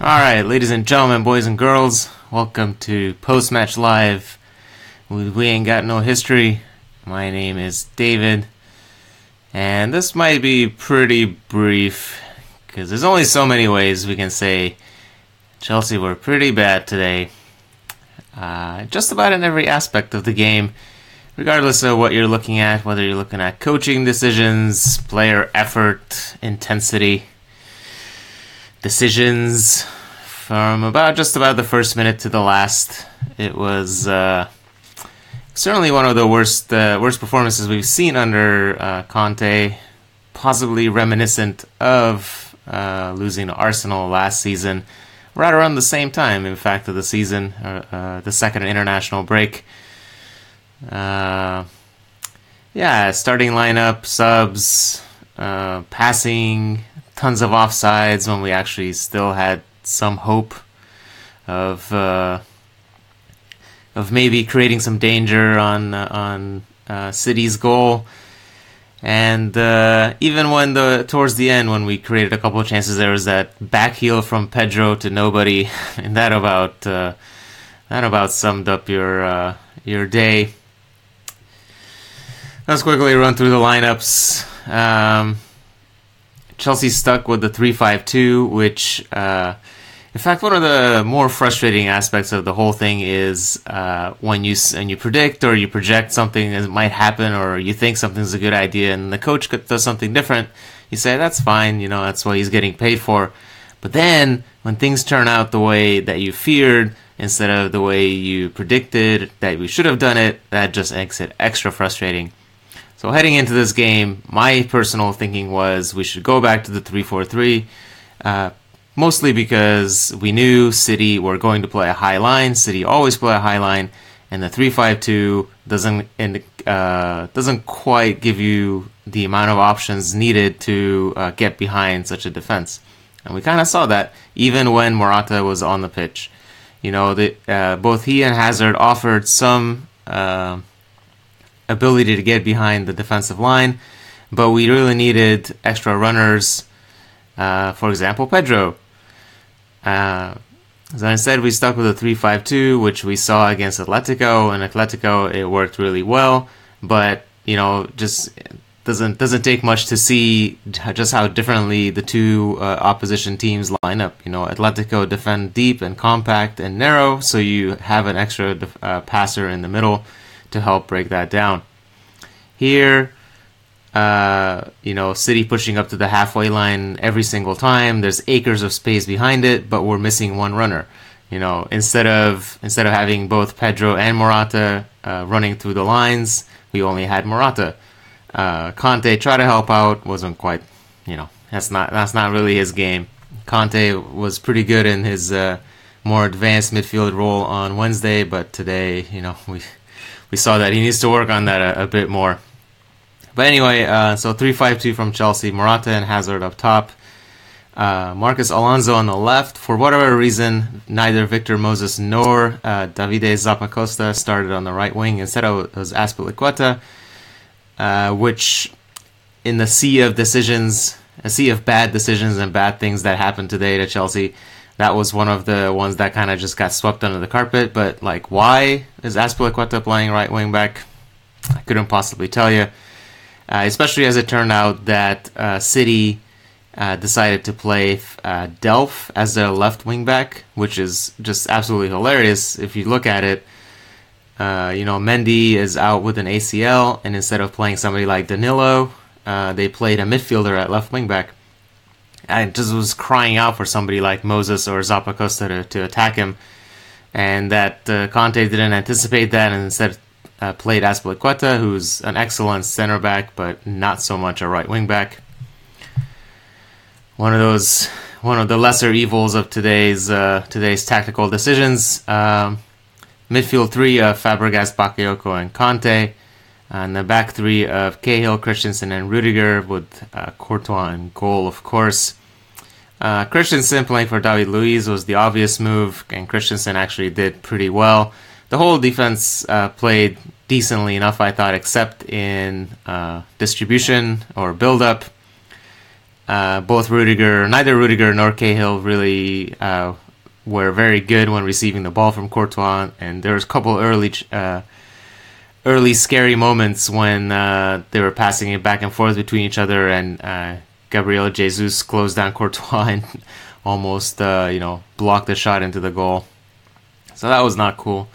Alright, ladies and gentlemen, boys and girls, welcome to Post Match Live with We Ain't Got No History. My name is David, and this might be pretty brief because there's only so many ways we can say Chelsea were pretty bad today. Just about in every aspect of the game, regardless of what you're looking at, whether you're looking at coaching decisions, player effort, intensity, decisions. From just about the first minute to the last, it was certainly one of the worst performances we've seen under Conte, possibly reminiscent of losing to Arsenal last season, right around the same time, in fact, of the season, the second international break. Starting lineup, subs, passing, tons of offsides when we actually still had some hope of maybe creating some danger on City's goal. And even when towards the end, when we created a couple of chances, there was that back heel from Pedro to nobody, and that about summed up your day. Let's quickly run through the lineups. Chelsea stuck with the 3-5-2, which, in fact, one of the more frustrating aspects of the whole thing is when you predict or you project something that might happen, or you think something's a good idea, and the coach does something different. You say that's fine, that's what he's getting paid for. But then when things turn out the way that you feared instead of the way you predicted that we should have done it, that just makes it extra frustrating. So heading into this game, my personal thinking was we should go back to the 3-4-3, mostly because we knew City were going to play a high line. City always play a high line, and the 3-5-2 doesn't quite give you the amount of options needed to get behind such a defense. And we kind of saw that even when Morata was on the pitch. Both he and Hazard offered some ability to get behind the defensive line, but we really needed extra runners. For example, Pedro. As I said, we stuck with a 3-5-2, which we saw against Atletico, and Atletico it worked really well. But just doesn't take much to see just how differently the two opposition teams line up. Atletico defend deep and compact and narrow, so you have an extra passer in the middle to help break that down. Here, City pushing up to the halfway line every single time. There's acres of space behind it, but we're missing one runner. Instead of having both Pedro and Morata running through the lines, we only had Morata. Conte tried to help out, wasn't quite. That's not really his game. Conte was pretty good in his more advanced midfield role on Wednesday, but today, we saw that he needs to work on that a bit more. But anyway, so 3-5-2 from Chelsea, Morata and Hazard up top. Marcos Alonso on the left. For whatever reason, neither Victor Moses nor Davide Zappacosta started on the right wing. Instead, it was Azpilicueta, which in the sea of bad decisions and bad things that happened today to Chelsea, that was one of the ones that kind of just got swept under the carpet. But why is Azpilicueta playing right wing back? I couldn't possibly tell you. Especially as it turned out that City decided to play Delph as their left wing back, which is just absolutely hilarious if you look at it. Mendy is out with an ACL, and instead of playing somebody like Danilo, they played a midfielder at left wing back. I just was crying out for somebody like Moses or Zappacosta to attack him, and that Conte didn't anticipate that, and instead played Azpilicueta, who's an excellent center back, but not so much a right wing back. One of the lesser evils of today's tactical decisions. Midfield three of Fabregas, Bakayoko, and Conte, and the back three of Cahill, Christensen, and Rudiger, with Courtois in goal, of course. Christensen playing for David Luiz was the obvious move, and Christensen actually did pretty well. The whole defense played decently enough, I thought, except in distribution or build-up. Neither Rudiger nor Cahill really were very good when receiving the ball from Courtois, and there was a couple early scary moments when they were passing it back and forth between each other, and Gabriel Jesus closed down Courtois and almost blocked the shot into the goal. So that was not cool.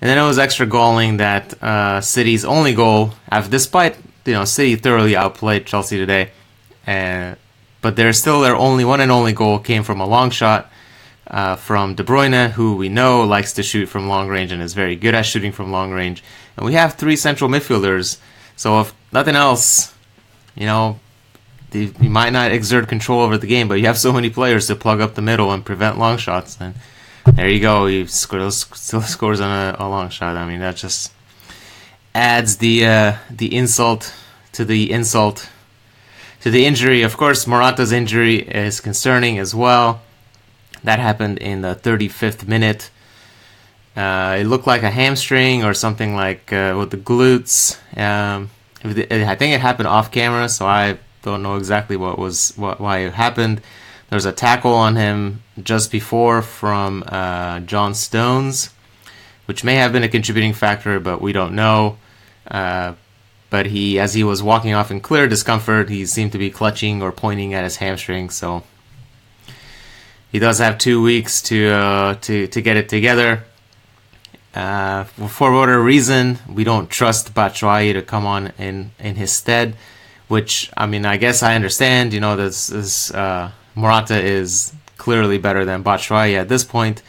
And then it was extra galling that City's only goal, despite City thoroughly outplayed Chelsea today, but their only one and only goal came from a long shot from De Bruyne, who we know likes to shoot from long range and is very good at shooting from long range. And we have 3 central midfielders, so if nothing else, you might not exert control over the game, but you have so many players to plug up the middle and prevent long shots. And there you go, he still scores on a long shot. I mean, that just adds the insult to the insult to the injury. Of course, Morata's injury is concerning as well. That happened in the 35th minute. It looked like a hamstring or something like with the glutes. I think it happened off camera, so I don't know exactly why it happened. There was a tackle on him just before from John Stones, which may have been a contributing factor, but we don't know. But as he was walking off in clear discomfort, he seemed to be clutching or pointing at his hamstring. So he does have 2 weeks to get it together. For whatever reason, we don't trust Batshuayi to come on in his stead, which, I mean, I guess I understand. This Morata is clearly better than Batshuayi at this point,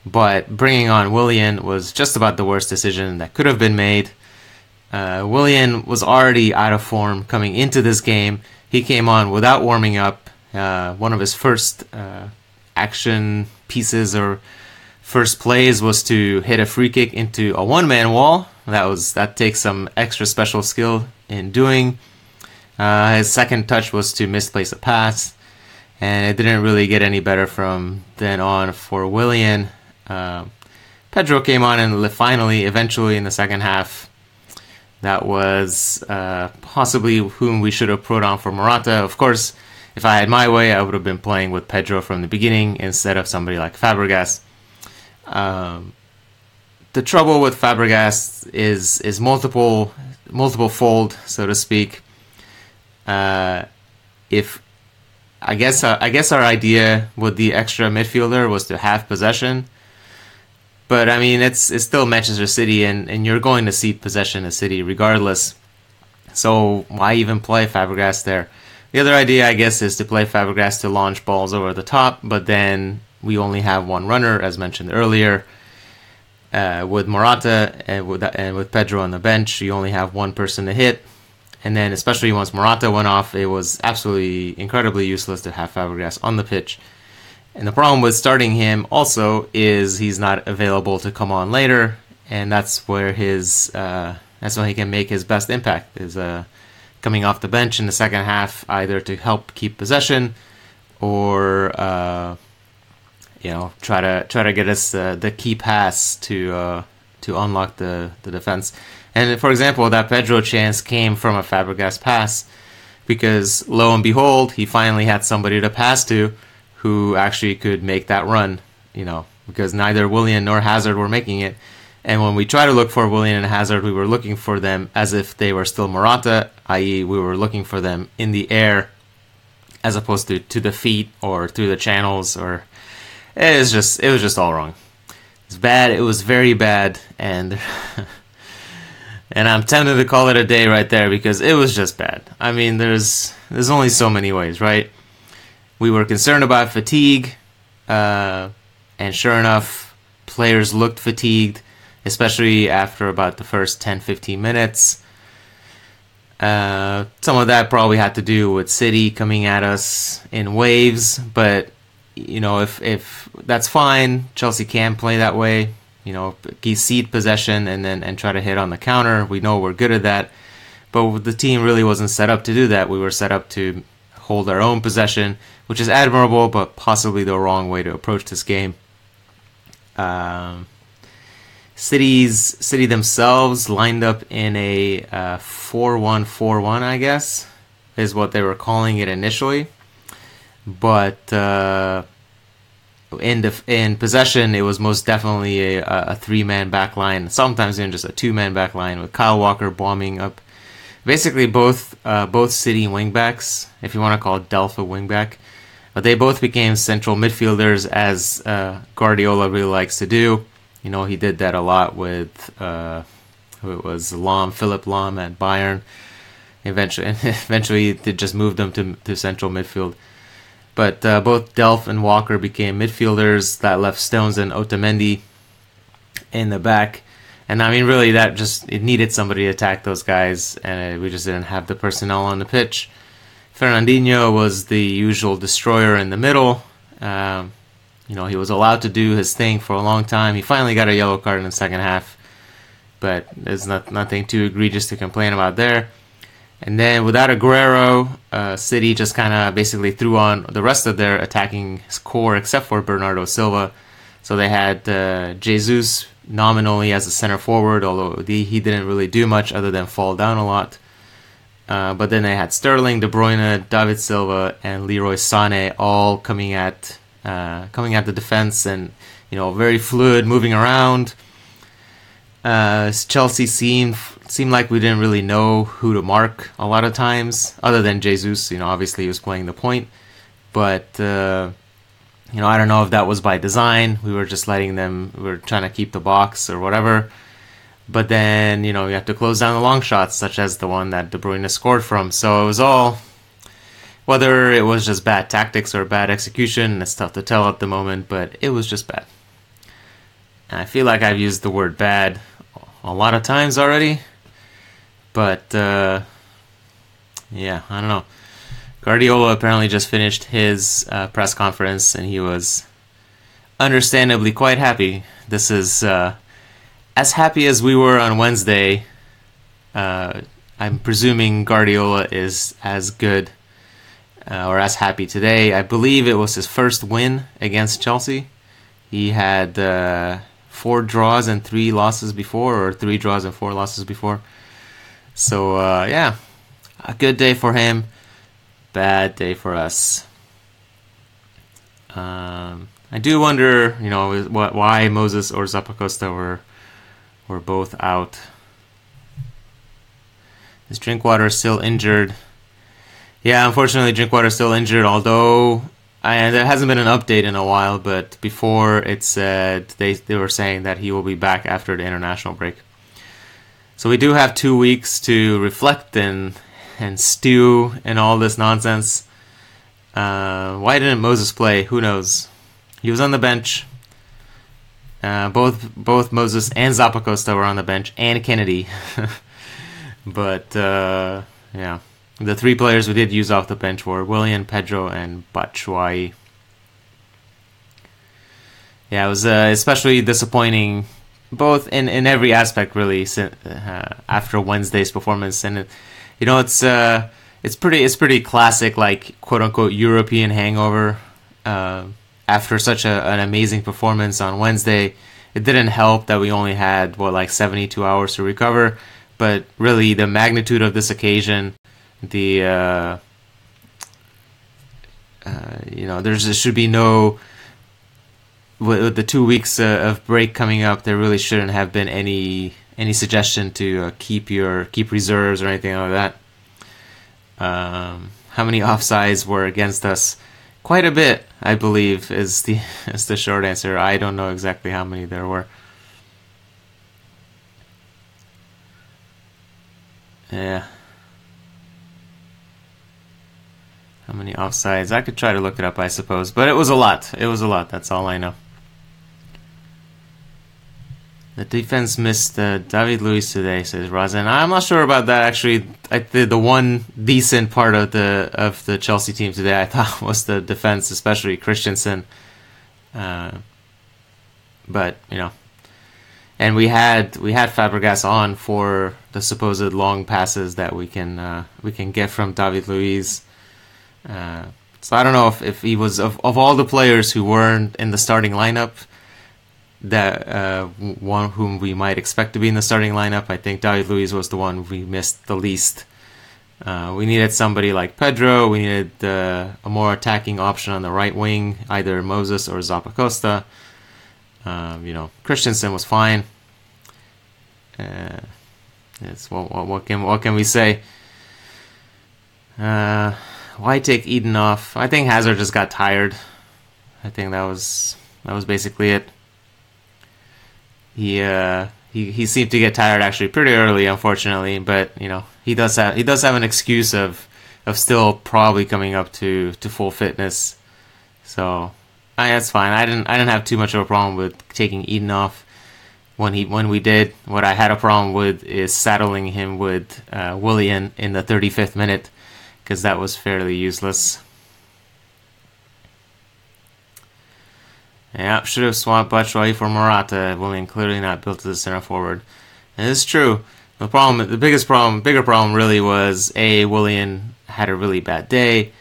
but bringing on Willian was just about the worst decision that could have been made. Willian was already out of form coming into this game. He came on without warming up. One of his first action pieces or first plays was to hit a free kick into a one-man wall. That takes some extra special skill in doing. His second touch was to misplace a pass, and it didn't really get any better from then on for Willian. Pedro came on and eventually in the second half. That was possibly whom we should have put on for Morata. Of course, if I had my way, I would have been playing with Pedro from the beginning instead of somebody like Fabregas. The trouble with Fabregas is multiple fold, so to speak. If I guess our idea with the extra midfielder was to have possession, but I mean it's still Manchester City, and you're going to cede possession to City regardless. So why even play Fabregas there? The other idea, I guess, is to play Fabregas to launch balls over the top, but then we only have one runner, as mentioned earlier. With Morata and with Pedro on the bench, you only have one person to hit. And then, especially once Morata went off, it was absolutely incredibly useless to have Fabregas on the pitch. And the problem with starting him also is he's not available to come on later, and that's where that's when he can make his best impact, is coming off the bench in the second half, either to help keep possession or try to get us the key pass to unlock the defense. And for example, that Pedro chance came from a Fabregas pass, because lo and behold, he finally had somebody to pass to who actually could make that run, because neither Willian nor Hazard were making it. And when we try to look for Willian and Hazard, we were looking for them as if they were still Morata, i.e. we were looking for them in the air as opposed to the feet or through the channels. Or it was just all wrong. It's bad. It was very bad, and I'm tempted to call it a day right there, because it was just bad. I mean, there's only so many ways, right? We were concerned about fatigue, and sure enough, players looked fatigued, especially after about the first 10-15 minutes. Some of that probably had to do with City coming at us in waves, but if that's fine, Chelsea can play that way. Cede possession and try to hit on the counter. We know we're good at that, but the team really wasn't set up to do that. We were set up to hold our own possession, which is admirable, but possibly the wrong way to approach this game. City themselves lined up in a 4-1-4-1, I guess, is what they were calling it initially. but in possession, it was most definitely a three-man back line, sometimes even just a two-man back line with Kyle Walker bombing up. Basically, both City wingbacks, if you want to call Delph a wingback, but they both became central midfielders, as Guardiola really likes to do. You know, he did that a lot with who it was, Philip Lahm at Bayern. Eventually, they just moved them to central midfield. But both Delph and Walker became midfielders. That left Stones and Otamendi in the back. And I mean, really, it needed somebody to attack those guys, and we just didn't have the personnel on the pitch. Fernandinho was the usual destroyer in the middle. You know, he was allowed to do his thing for a long time. He finally got a yellow card in the second half, but there's nothing too egregious to complain about there. And then without Aguero, City just kind of basically threw on the rest of their attacking core except for Bernardo Silva. So they had Jesus nominally as a center forward, although he didn't really do much other than fall down a lot. But then they had Sterling, De Bruyne, David Silva, and Leroy Sané all coming at the defense, and you know, very fluid, moving around. Chelsea seemed like we didn't really know who to mark a lot of times, other than Jesus. You know, obviously he was playing the point, but you know, I don't know if that was by design. We were just letting them. We were trying to keep the box or whatever. But then, you know, you have to close down the long shots, such as the one that De Bruyne scored from. So it was all, whether it was just bad tactics or bad execution, it's tough to tell at the moment, but it was just bad. And I feel like I've used the word bad a lot of times already. But, yeah, I don't know. Guardiola apparently just finished his press conference, and he was understandably quite happy. This is as happy as we were on Wednesday. I'm presuming Guardiola is as good or as happy today. I believe it was his first win against Chelsea. He had 4 draws and 3 losses before, or 3 draws and 4 losses before. So, yeah, a good day for him. Bad day for us. I do wonder, you know, why Moses or Zappacosta were both out. Is Drinkwater still injured? Yeah, unfortunately, Drinkwater is still injured, although there hasn't been an update in a while, but before it said they were saying that he will be back after the international break. So we do have 2 weeks to reflect and stew in all this nonsense. Why didn't Moses play? Who knows? He was on the bench. Both Moses and Zappacosta were on the bench, and Kennedy. But yeah, the 3 players we did use off the bench were Willian, Pedro, and Batshuayi. Yeah, it was especially disappointing, both in every aspect, really, after Wednesday's performance. And you know, it's pretty classic, like, quote unquote European hangover. After such an amazing performance on Wednesday, it didn't help that we only had 72 hours to recover. But really, the magnitude of this occasion, you know, there should be no, with the 2 weeks of break coming up, there really shouldn't have been any suggestion to keep reserves or anything like that. How many offsides were against us? Quite a bit, I believe, is the short answer. I don't know exactly how many there were. Yeah. How many offsides? I could try to look it up, I suppose. But it was a lot. That's all I know. The defense missed David Luiz today, says Razan. I'm not sure about that, actually. The one decent part of the Chelsea team today, I thought, was the defense, especially Christensen. But, you know. And we had Fabregas on for the supposed long passes that we can get from David Luiz. So I don't know if he was, of all the players who weren't in the starting lineup, that one whom we might expect to be in the starting lineup, I think David Luiz was the one we missed the least. We needed somebody like Pedro. We needed a more attacking option on the right wing, either Moses or Zappacosta. Christensen was fine. What can we say? Why take Eden off? I think Hazard just got tired. I think that was basically it. He seemed to get tired actually pretty early, unfortunately. But he does have an excuse of still probably coming up to full fitness. So that's fine. I didn't have too much of a problem with taking Eden off when we did. What I had a problem with is saddling him with Willian in the 35th minute, because that was fairly useless. Yeah, should have swapped Batshuayi for Morata. Willian clearly not built as a center forward. And it's true. The bigger problem really was Willian had a really bad day,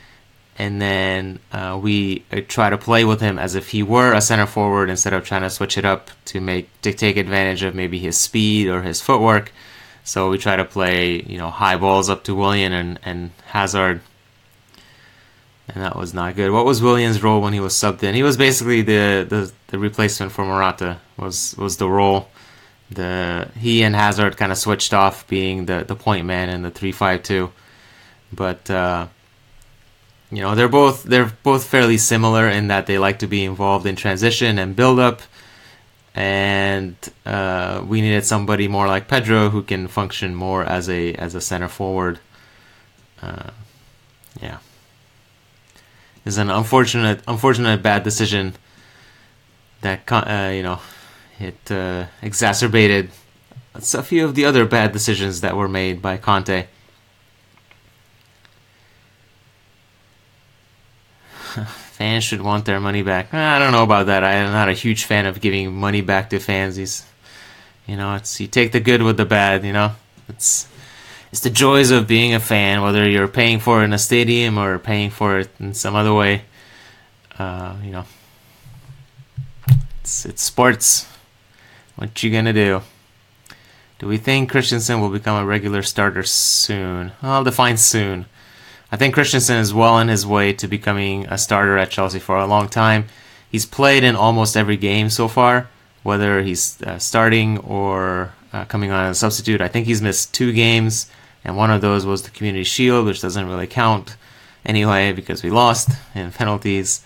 and then we try to play with him as if he were a center forward instead of trying to switch it up to take advantage of maybe his speed or his footwork. So we try to play high balls up to Willian and Hazard. And that was not good. What was Willian's role when he was subbed in? He was basically the replacement for Morata. Was the role. He and Hazard kind of switched off being the point man in the 3-5-2. But they're both fairly similar in that they like to be involved in transition and build up. And we needed somebody more like Pedro who can function more as a center forward. Yeah. It's an unfortunate bad decision that it exacerbated a few of the other bad decisions that were made by Conte. Fans should want their money back. I don't know about that. I'm not a huge fan of giving money back to fans. You take the good with the bad. It's the joys of being a fan, whether you're paying for it in a stadium or paying for it in some other way. It's sports. What you gonna do? Do we think Christensen will become a regular starter soon? I'll define soon. I think Christensen is well on his way to becoming a starter at Chelsea for a long time. He's played in almost every game so far, whether he's starting or coming on as a substitute. I think he's missed 2 games, and one of those was the Community Shield, which doesn't really count anyway because we lost in penalties.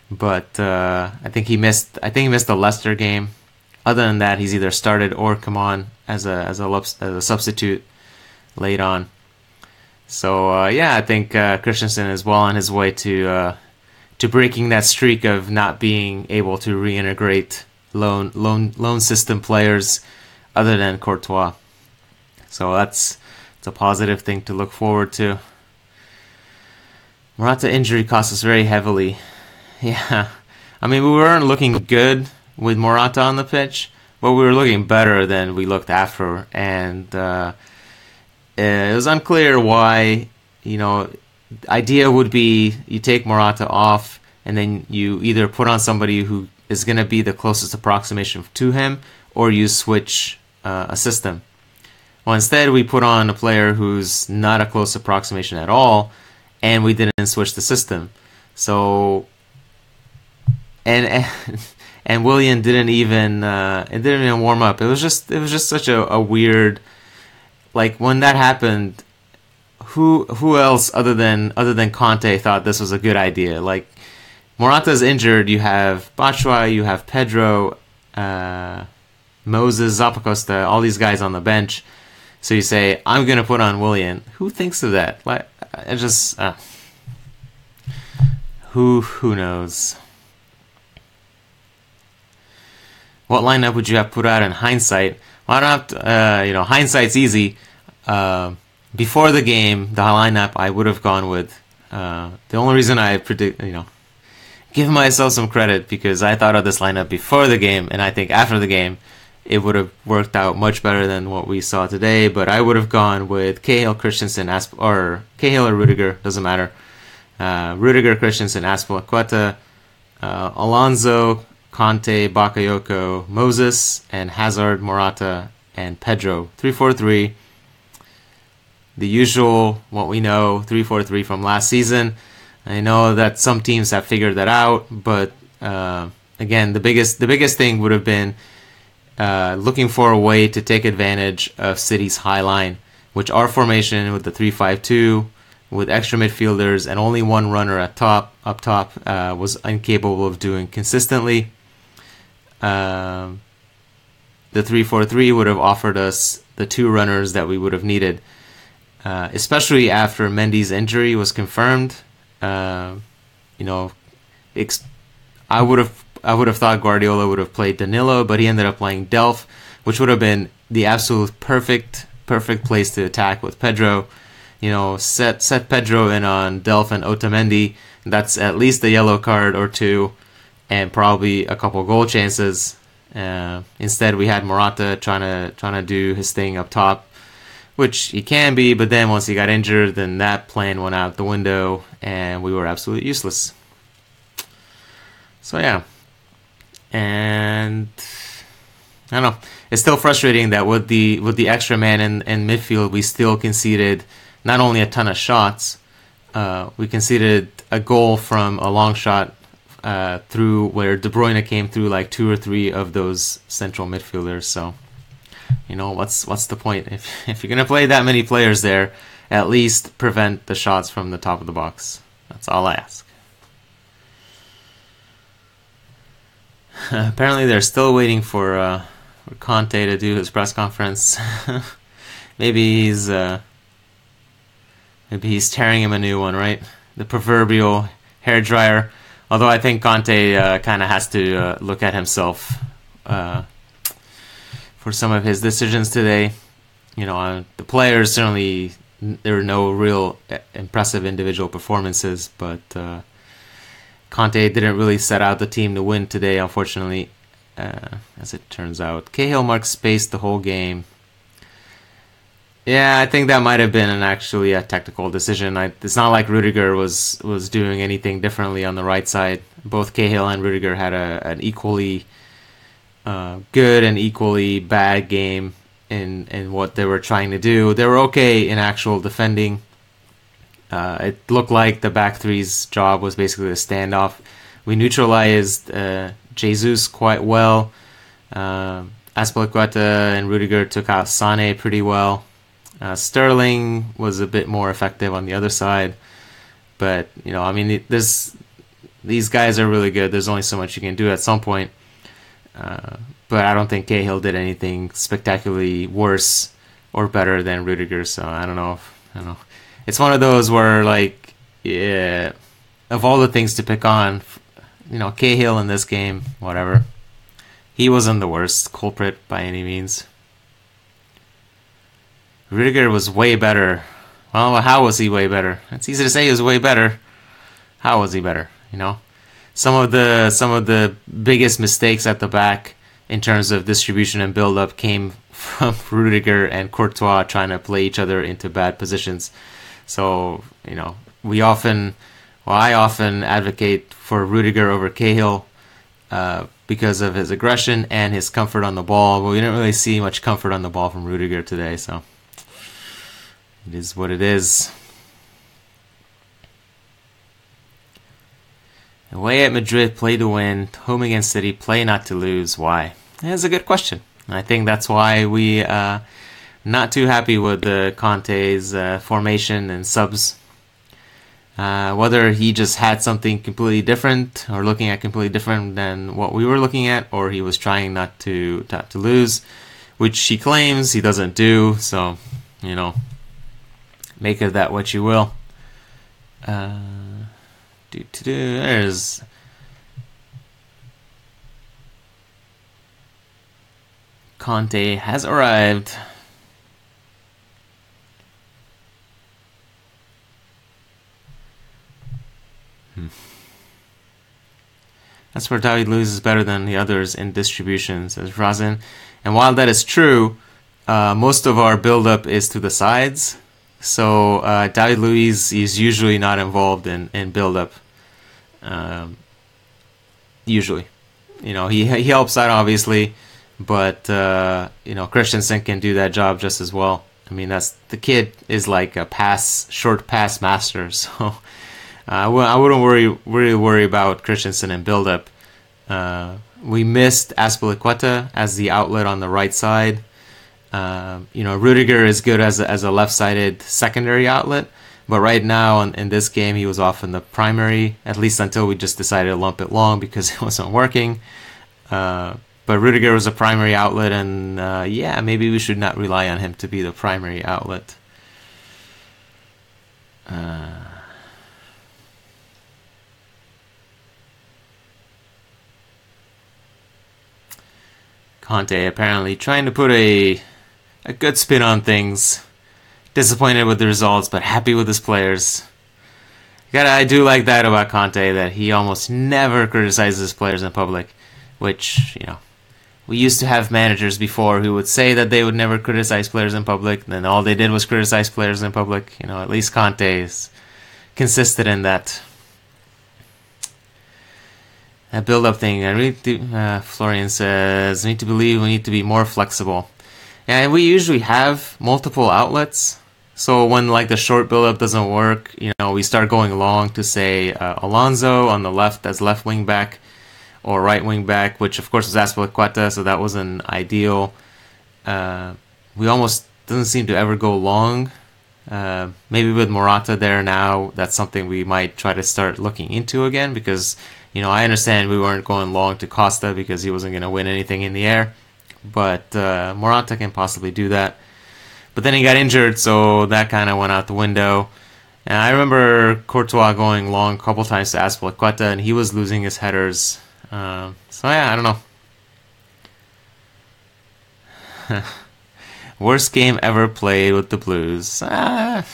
But I think he missed the Leicester game. Other than that, he's either started or come on as a substitute late on. So I think Christensen is well on his way to breaking that streak of not being able to reintegrate loan system players other than Courtois. So it's a positive thing to look forward to. Morata injury cost us very heavily. Yeah, I mean, we weren't looking good with Morata on the pitch, but we were looking better than we looked after, and it was unclear why. The idea would be you take Morata off, and then you either put on somebody who is going to be the closest approximation to him, or you switch a system. Well, instead we put on a player who's not a close approximation at all, and we didn't switch the system. So, and Willian didn't even warm up. It was just such a weird. Like, when that happened, who else other than Conte thought this was a good idea? Like, Morata's injured. You have Batshuayi, you have Pedro, Moses, Zappacosta, all these guys on the bench. So you say, I'm going to put on Willian. Who thinks of that? Like, who knows? What lineup would you have put out in hindsight? Well, I don't have to, hindsight's easy. Before the game, the lineup I would have gone with. The only reason I give myself some credit because I thought of this lineup before the game, and I think after the game, it would have worked out much better than what we saw today. But I would have gone with Cahill, Christensen, or Cahill or Rudiger, doesn't matter. Rudiger, Christensen, Azpilicueta, Alonso, Conte, Bakayoko, Moses, and Hazard, Morata, and Pedro. 3-4-3. the usual, what we know, 3-4-3 from last season. I know that some teams have figured that out, but again, the biggest thing would have been looking for a way to take advantage of City's high line, which our formation with the 3-5-2 with extra midfielders and only one runner up top was incapable of doing consistently. The 3-4-3 would have offered us the two runners that we would have needed, especially after Mendy's injury was confirmed. I would have thought Guardiola would have played Danilo, but he ended up playing Delph, which would have been the absolute perfect place to attack with Pedro. Set Pedro in on Delph and Otamendi. That's at least a yellow card or two, and probably a couple goal chances. Instead, we had Morata trying to do his thing up top, which he can be, but then once he got injured, then that plan went out the window, and we were absolutely useless. So yeah, and I don't know. It's still frustrating that with the extra man in midfield, we still conceded not only a ton of shots, we conceded a goal from a long shot through where De Bruyne came through like 2 or 3 of those central midfielders. So, what's the point? If you're gonna play that many players there, at least prevent the shots from the top of the box. That's all I ask. Apparently, they're still waiting for Conte to do his press conference. Maybe he's tearing him a new one, right? The proverbial hairdryer. Although I think Conte kind of has to look at himself for some of his decisions today. The players, certainly there were no real impressive individual performances, but Conte didn't really set out the team to win today, unfortunately, as it turns out. Cahill marked space the whole game. Yeah, I think that might have been actually a technical decision. It's not like Rudiger was doing anything differently on the right side. Both Cahill and Rudiger had an equally good and equally bad game in what they were trying to do. They were okay in actual defending. It looked like the back three's job was basically a standoff. We neutralized Jesus quite well. Azpilicueta and Rudiger took out Sane pretty well. Sterling was a bit more effective on the other side, but these guys are really good. There's only so much you can do at some point, but I don't think Cahill did anything spectacularly worse or better than Rudiger. So I don't know. It's one of those where, like, yeah, of all the things to pick on, Cahill in this game, whatever. He wasn't the worst culprit by any means. Rudiger was way better. Well, how was he way better? It's easy to say he was way better. How was he better? Some of the biggest mistakes at the back in terms of distribution and build-up came from Rudiger and Courtois trying to play each other into bad positions. So, I often advocate for Rudiger over Cahill because of his aggression and his comfort on the ball. But we didn't really see much comfort on the ball from Rudiger today, so it is what it is. Away at Madrid, play to win. Home against City, play not to lose. Why? That's a good question. I think that's why we not too happy with the Conte's formation and subs. Whether he just had something completely different or looking at completely different than what we were looking at, or he was trying not to lose, which he claims he doesn't do. So, make of that what you will. There's Conte has arrived. That's where David Luiz is better than the others in distribution, says Razin. And while that is true, most of our build-up is to the sides. So David Luiz is usually not involved in build-up. Usually. He helps out, obviously. But, Christensen can do that job just as well. I mean, that's the kid is like a short pass master. So I wouldn't really worry about Christensen and build up. We missed Azpilicueta as the outlet on the right side. Rudiger is good as a left-sided secondary outlet, but right now in this game he was often the primary, at least until we just decided to lump it long because it wasn't working. But Rudiger was a primary outlet, and maybe we should not rely on him to be the primary outlet. Conte apparently trying to put a good spin on things. Disappointed with the results, but happy with his players. I do like that about Conte, that he almost never criticizes his players in public, which, we used to have managers before who would say that they would never criticize players in public, and then all they did was criticize players in public. At least Conte is consistent in that. That build-up thing, Florian says, I need to believe we need to be more flexible. Yeah, and we usually have multiple outlets. So when the short build-up doesn't work, we start going long to say Alonso on the left as left wing back or right wing back, which of course was Azpilicueta, so that wasn't ideal. We almost doesn't seem to ever go long. Maybe with Morata there now, that's something we might try to start looking into again, because I understand we weren't going long to Costa because he wasn't going to win anything in the air, but Morata can possibly do that. But then he got injured, so that kind of went out the window. And I remember Courtois going long a couple times to Azpilicueta, and he was losing his headers. I don't know. Worst game ever played with the Blues. Our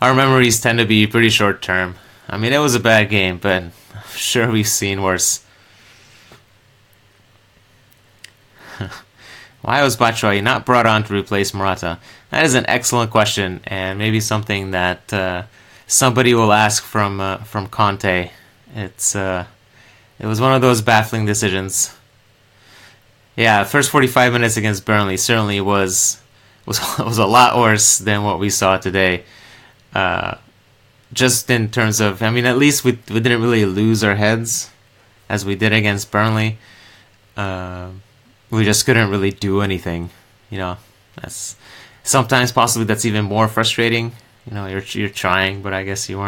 memories tend to be pretty short term. I mean, it was a bad game, but I'm sure we've seen worse. Why was Batshuayi not brought on to replace Morata? That is an excellent question, and maybe something that somebody will ask from Conte. It was one of those baffling decisions. Yeah, first 45 minutes against Burnley certainly was a lot worse than what we saw today. Just in terms of, at least we didn't really lose our heads as we did against Burnley. We just couldn't really do anything. That's sometimes possibly that's even more frustrating. You're trying, but I guess you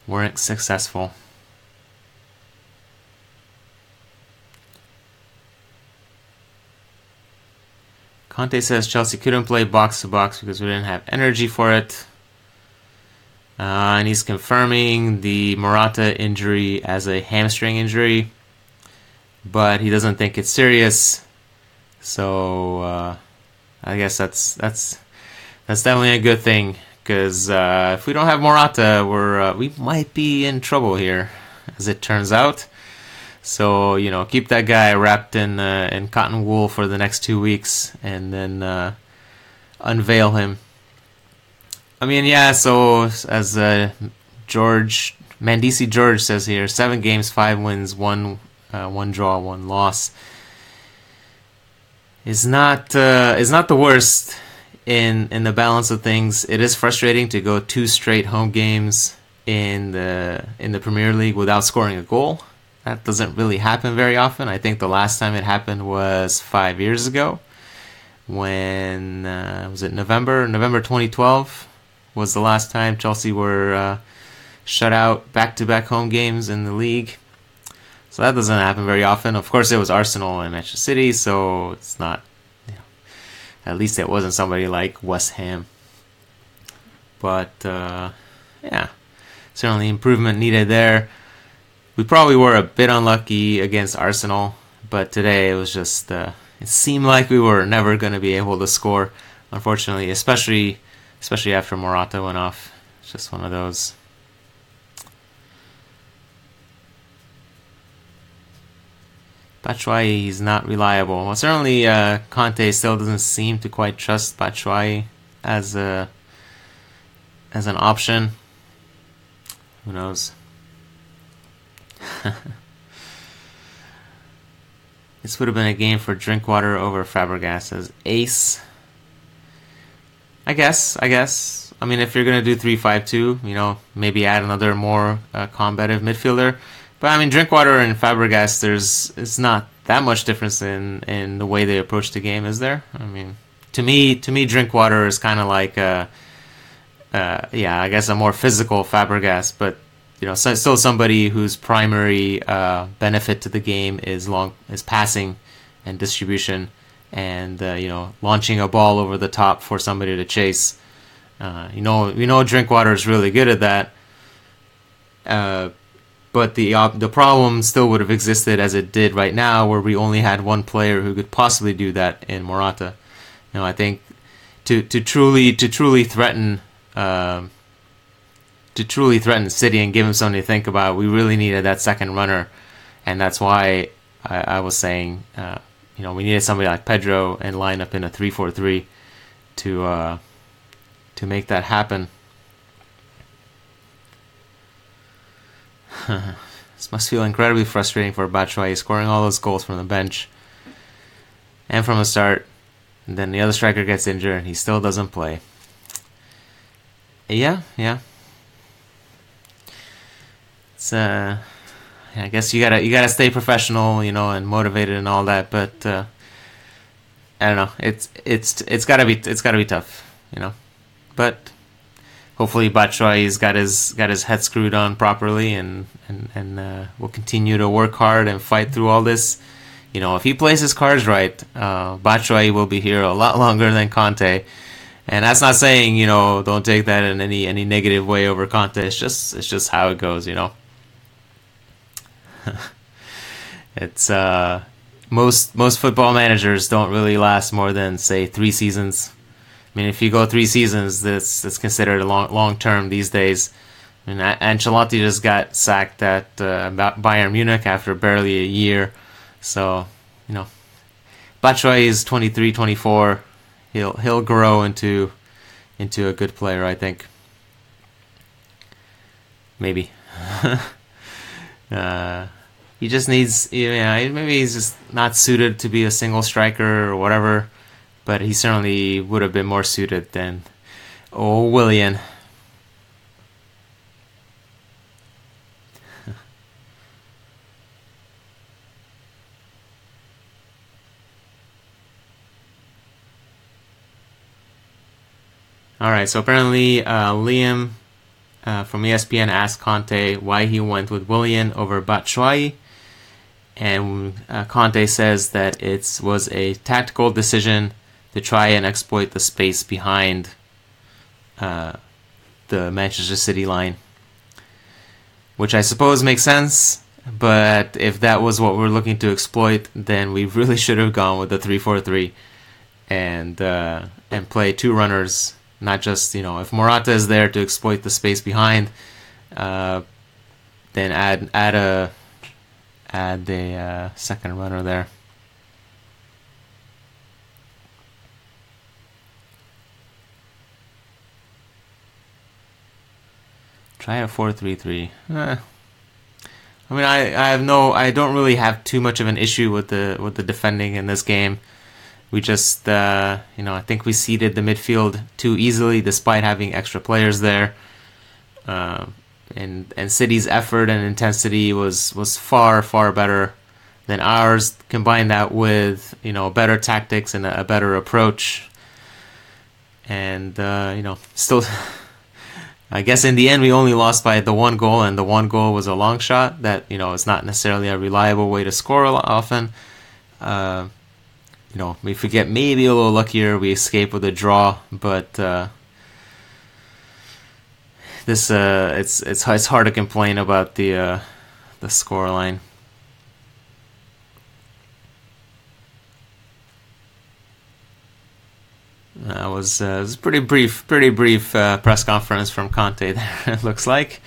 weren't successful. Conte says Chelsea couldn't play box to box because we didn't have energy for it. And he's confirming the Morata injury as a hamstring injury, but he doesn't think it's serious. So I guess that's definitely a good thing, because if we don't have Morata, we might be in trouble here, as it turns out. So keep that guy wrapped in cotton wool for the next 2 weeks, and then unveil him. So as Mandisi George says here, 7 games, 5 wins, 1 draw, 1 loss is not the worst in the balance of things. It is frustrating to go 2 straight home games in the Premier League without scoring a goal. That doesn't really happen very often. I think the last time it happened was 5 years ago, when was it November 2012 was the last time Chelsea were shut out back-to-back home games in the league. So that doesn't happen very often. Of course, it was Arsenal and Manchester City, so it's not, at least it wasn't somebody like West Ham. But certainly improvement needed there. We probably were a bit unlucky against Arsenal, but today it was just, it seemed like we were never going to be able to score, unfortunately, especially after Morata went off. It's just one of those. Batshuayi is not reliable. Well, certainly Conte still doesn't seem to quite trust Batshuayi as an option. Who knows? This would have been a game for Drinkwater over Fabregas as ace. I guess. I mean, if you're going to do 3-5-2, maybe add another more combative midfielder. But I mean, Drinkwater and Fabregas, it's not that much difference in the way they approach the game, is there? I mean, to me, Drinkwater is kind of like I guess a more physical Fabregas, but still somebody whose primary benefit to the game is passing and distribution, and launching a ball over the top for somebody to chase. Drinkwater is really good at that. But the problem still would have existed as it did right now, where we only had one player who could possibly do that in Morata. I think to truly threaten City and give him something to think about, we really needed that second runner, and that's why I was saying we needed somebody like Pedro and line up in a 3-4-3 to make that happen. This must feel incredibly frustrating for Batshuayi, scoring all those goals from the bench and from the start, and then the other striker gets injured and he still doesn't play. Yeah. It's I guess you gotta stay professional, and motivated and all that, but I don't know. It's gotta be tough, But hopefully Batshuayi's got his head screwed on properly, and will continue to work hard and fight through all this. If he plays his cards right, Batshuayi will be here a lot longer than Conte. And that's not saying, don't take that in any negative way over Conte. It's just how it goes, It's most football managers don't really last more than, say, 3 seasons. I mean, if you go 3 seasons, that's considered a long term these days. I mean, Ancelotti just got sacked at Bayern Munich after barely a year. So, Batshuayi is 23, 24. He'll grow into a good player, I think. Maybe. He just needs, maybe he's just not suited to be a single striker or whatever, but he certainly would have been more suited than Willian. All right, so apparently Liam from ESPN asked Conte why he went with Willian over Batshuayi, and Conte says that it was a tactical decision to try and exploit the space behind the Manchester City line, which I suppose makes sense. But if that was what we're looking to exploit, then we really should have gone with the 3-4-3 and play 2 runners. Not just, if Morata is there to exploit the space behind, then add a second runner there. Try a 4-3-3. I mean, I don't really have too much of an issue with the defending in this game. We just, I think we seeded the midfield too easily, despite having extra players there. And City's effort and intensity was far, far better than ours. Combine that with, better tactics and a better approach. And, still, I guess in the end we only lost by the 1 goal, and the 1 goal was a long shot that, it's not necessarily a reliable way to score often. If we get maybe a little luckier, we escape with a draw. But it's hard to complain about the scoreline. It was a pretty brief press conference from Conte there. It looks like.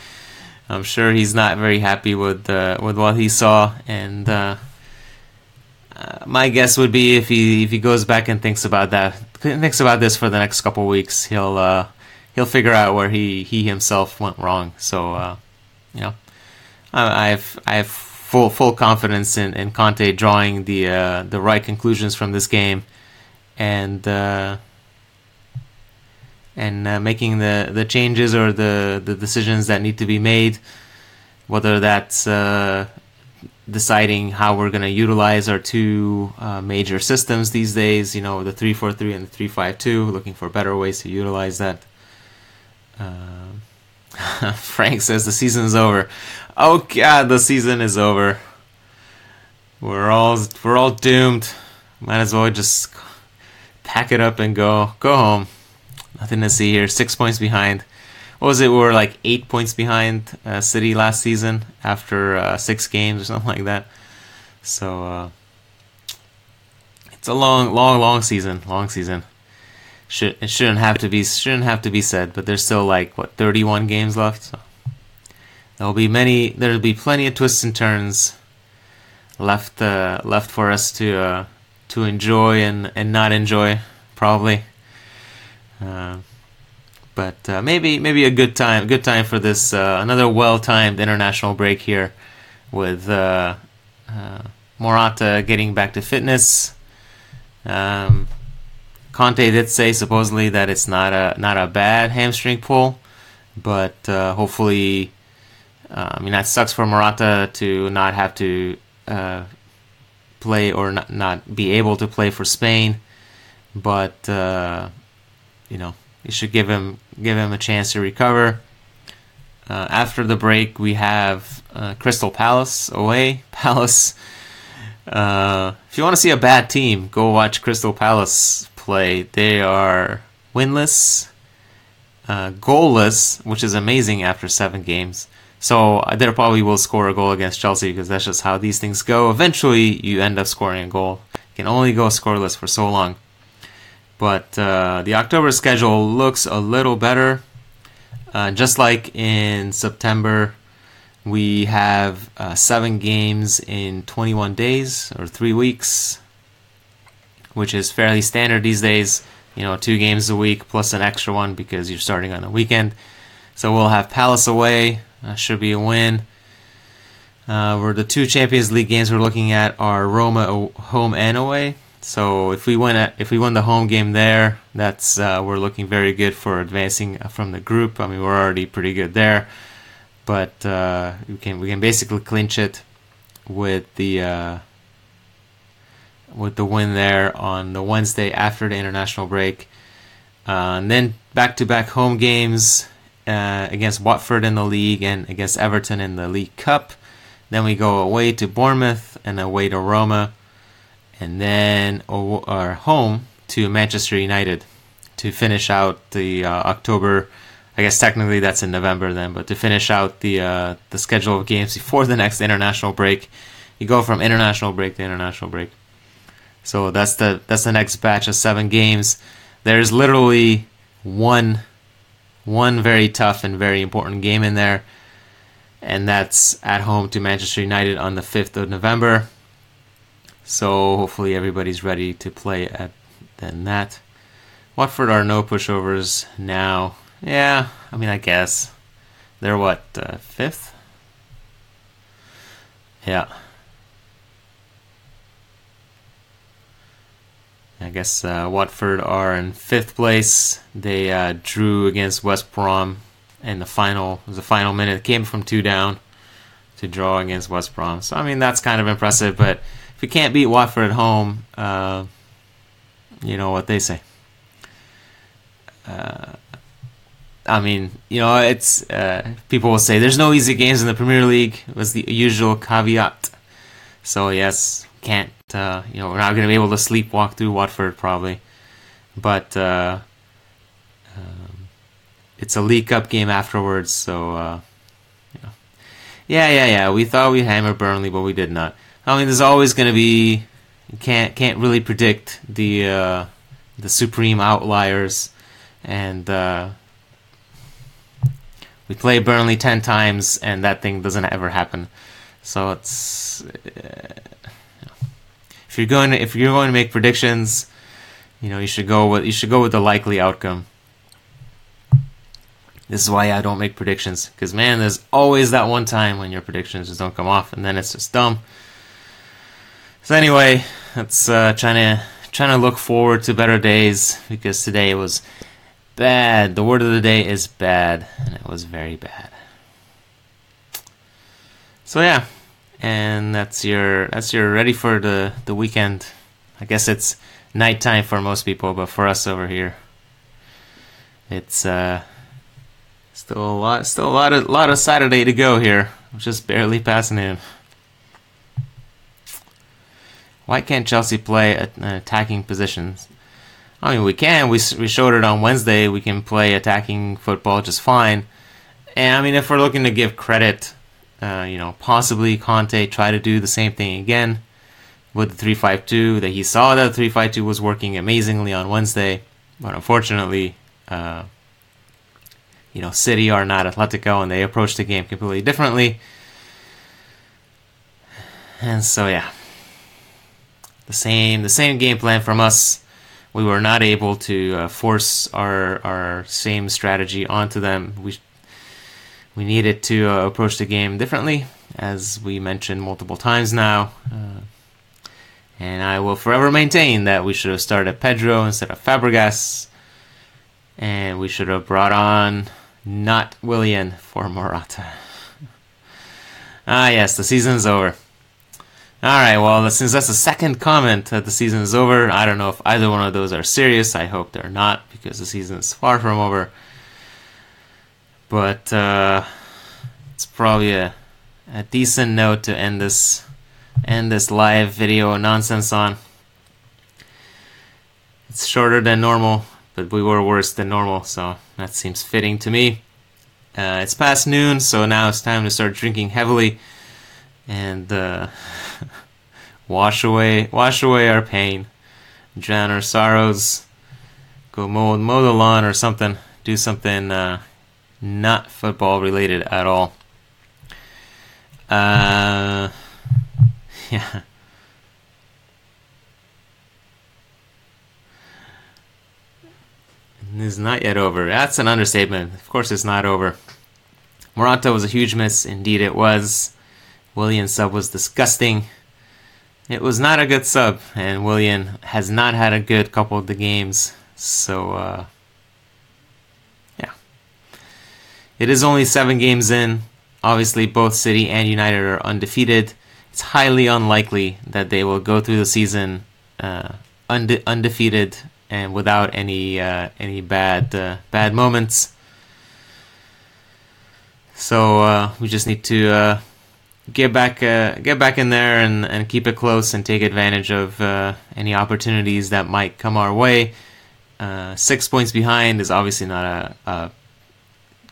I'm sure he's not very happy with what he saw, and. My guess would be if he goes back and thinks about this for the next couple of weeks, he'll figure out where he himself went wrong. So I have full confidence in Conte drawing the right conclusions from this game, and making the changes or the decisions that need to be made, whether that's deciding how we're going to utilize our two major systems these days, the 3-4-3 and the 3-5-2, looking for better ways to utilize that. Frank says the season's over. Oh God, the season is over. We're all doomed. Might as well just pack it up and go home. Nothing to see here. 6 points behind. What was it? We were like 8 points behind City last season after 6 games or something like that. So it's a long season. Long season. It shouldn't have to be said, but there's still 31 games left. So there'll be plenty of twists and turns left for us to enjoy and not enjoy, probably. But maybe a good time for this another well-timed international break here, with Morata getting back to fitness. Conte did say supposedly that it's not a bad hamstring pull, but hopefully, that sucks for Morata to not have to play or not be able to play for Spain, but you should give him a chance to recover. After the break, we have Crystal Palace away. Palace. If you want to see a bad team, go watch Crystal Palace play. They are winless, goalless, which is amazing after 7 games. So they probably will score a goal against Chelsea, because that's just how these things go. Eventually, you end up scoring a goal. You can only go scoreless for so long. But the October schedule looks a little better. Just like in September, we have 7 games in 21 days, or 3 weeks, which is fairly standard these days. 2 games a week plus an extra one because you're starting on the weekend. So we'll have Palace away. Should be a win. Where the 2 Champions League games we're looking at are Roma home and away. So if we win the home game there, that's we're looking very good for advancing from the group. We're already pretty good there, but we can basically clinch it with the win there on the Wednesday after the international break, and then back-to-back home games against Watford in the league and against Everton in the League Cup. Then we go away to Bournemouth and away to Roma, and then our home to Manchester United to finish out the October. I guess technically that's in November then, but to finish out the schedule of games before the next international break. You go from international break to international break. So that's the next batch of 7 games. There's literally one very tough and very important game in there, and that's at home to Manchester United on the 5th of November. So hopefully everybody's ready to play at then that. Watford are no pushovers now. Yeah, I guess. They're what, 5th? Yeah. I guess Watford are in 5th place. They drew against West Brom in the final. It was the final minute. It came from 2 down to draw against West Brom. So, that's kind of impressive, but if we can't beat Watford at home, you know what they say. It's people will say there's no easy games in the Premier League. It was the usual caveat. So yes, can't we're not going to be able to sleepwalk through Watford probably, but it's a League Cup game afterwards. So yeah. We thought we'd hammer Burnley, but we did not. There's always going to be, you can't really predict the supreme outliers, and we play Burnley 10 times, and that thing doesn't ever happen. So it's if you're going to make predictions, you should go with the likely outcome. This is why I don't make predictions, because man, there's always that one time when your predictions just don't come off, and then it's just dumb. So anyway, that's trying to look forward to better days, because today was bad. The word of the day is bad, and it was very bad. So yeah, and that's your ready for the weekend. I guess it's nighttime for most people, but for us over here, it's still a lot of Saturday to go here. I'm just barely passing in. Why can't Chelsea play attacking positions? I mean, we can. We showed it on Wednesday. We can play attacking football just fine. And I mean, if we're looking to give credit, possibly Conte try to do the same thing again with the 3-5-2. That he saw that the 3-5-2 was working amazingly on Wednesday, but unfortunately, City are not Atletico, and they approach the game completely differently. And so yeah. The same game plan from us. We were not able to force our same strategy onto them. We needed to approach the game differently, as we mentioned multiple times now. And I will forever maintain that we should have started Pedro instead of Fabregas, and we should have brought on not Willian for Morata. Yes, the season's over. Alright, well, since that's the second comment that the season is over, I don't know if either one of those are serious. I hope they're not, because the season is far from over. But it's probably a decent note to end this live video nonsense on. It's shorter than normal, but we were worse than normal, so that seems fitting to me. It's past noon, so now it's time to start drinking heavily and wash away our pain, drown our sorrows, go mow the lawn or something, do something not football related at all. Yeah. It's not yet over. That's an understatement. Of course it's not over. Morata was a huge miss. Indeed it was. Willian's sub was disgusting. It was not a good sub, and Willian has not had a good couple of the games. So, yeah. It is only 7 games in. Obviously, both City and United are undefeated. It's highly unlikely that they will go through the season undefeated and without any bad moments. So we just need to get back in there and keep it close and take advantage of any opportunities that might come our way. 6 points behind is obviously not a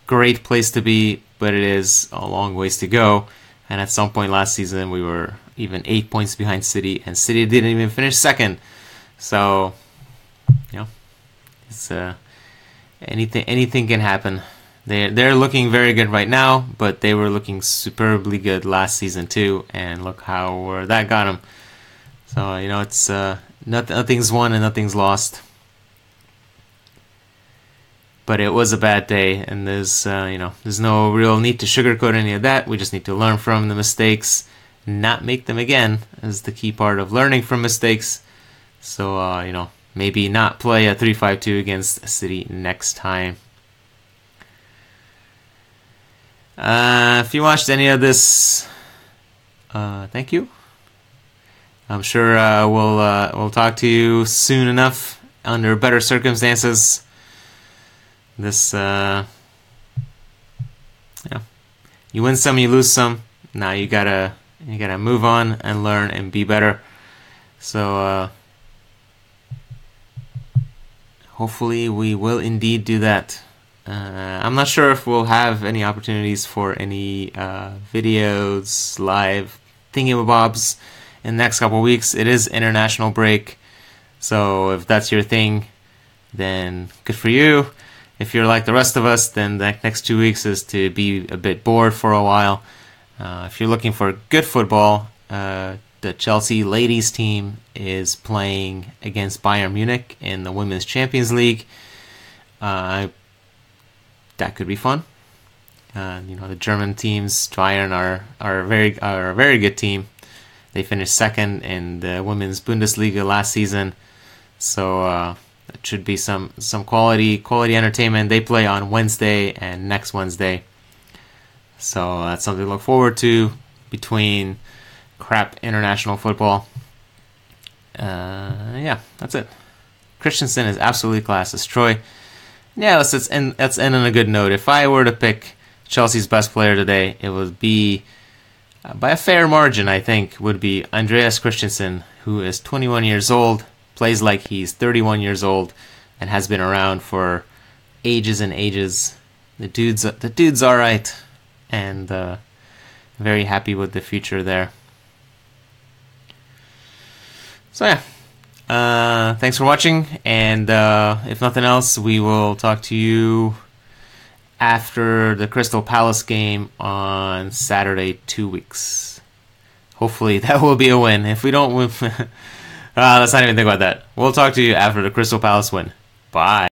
great place to be, but it is a long ways to go. And at some point last season, we were even 8 points behind City, and City didn't even finish second. So, it's anything can happen. They're looking very good right now, but they were looking superbly good last season too, and look how that got them. So it's nothing's won and nothing's lost. But it was a bad day, and there's no real need to sugarcoat any of that. We just need to learn from the mistakes, not make them again, is the key part of learning from mistakes. So maybe not play a 3-5-2 against City next time. If you watched any of this, thank you. I'm sure we'll talk to you soon enough under better circumstances. This, you win some, you lose some. Now you gotta move on and learn and be better. So hopefully we will indeed do that. I'm not sure if we'll have any opportunities for any videos, live thingamabobs in the next couple of weeks. It is international break, so if that's your thing, then good for you. If you're like the rest of us, then the next 2 weeks is to be a bit bored for a while. If you're looking for good football, the Chelsea ladies team is playing against Bayern Munich in the Women's Champions League. I that could be fun. The German teams, Bayern, are a very good team. They finished second in the women's Bundesliga last season, so it should be some quality entertainment. They play on Wednesday and next Wednesday, so that's something to look forward to between crap international football. That's it. Christensen is absolutely class. It's Troy. Yeah, let's end on a good note. If I were to pick Chelsea's best player today, it would be, by a fair margin, I think, would be Andreas Christensen, who is 21 years old, plays like he's 31 years old, and has been around for ages and ages. The dude's all right, and very happy with the future there. So yeah, thanks for watching, and if nothing else, we will talk to you after the Crystal Palace game on Saturday, 2 weeks. Hopefully that will be a win. If we don't win, let's not even think about that. We'll talk to you after the Crystal Palace win. Bye.